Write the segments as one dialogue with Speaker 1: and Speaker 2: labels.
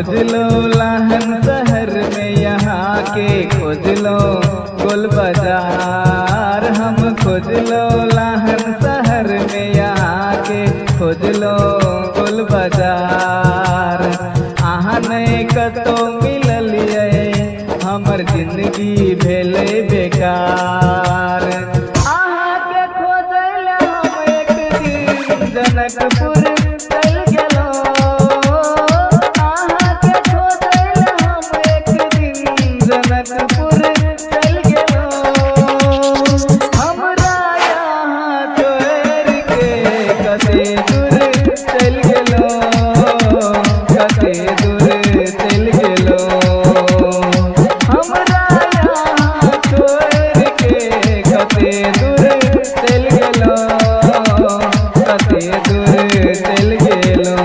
Speaker 1: खोज लो लाहन शहर में यहाँ के, खोज लो गोल बाजार। हम खोज लो लाहन शहर में यहाँ के, खोज लो गोल बाजार। आहाँ नहीं कतो मिललिए हमर जिंदगी भेले बेकार। आहाँ के खोजल हम एक दिन जनकपुर चल गेलो। आहाँ के खोजल हम एक दिन जनकपुर चल गेलो। हमरा यहाँ छोड़ के कते दूर चल गेलो, कते दूर चल गेलो। हमरा यहाँ छोड़ के कते दूर चल गेलो, कते दूर चल गेलो।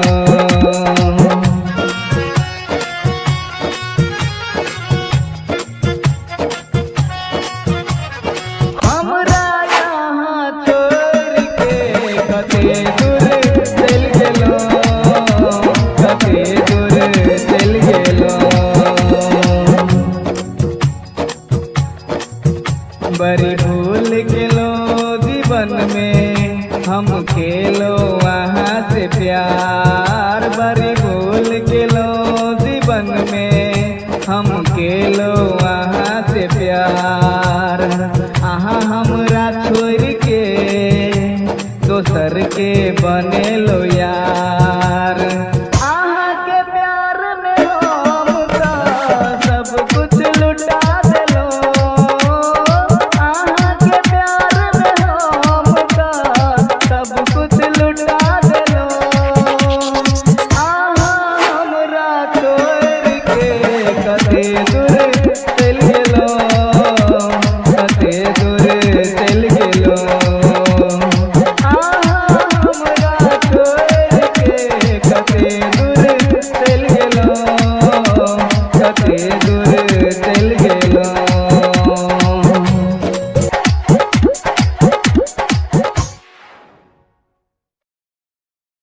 Speaker 1: हमरा यहाँ छोड़ के कते दूर चल गेलो, कते दूर चल गेलो। बड़ी भूल गेलो जीवन में हम खेलो वहाँ से प्यार। बड़ी भूल गेलो जीवन में हम खेलो वहाँ से प्यार। आहाँ हमरा छोड़ के दोसर के बने लो यार।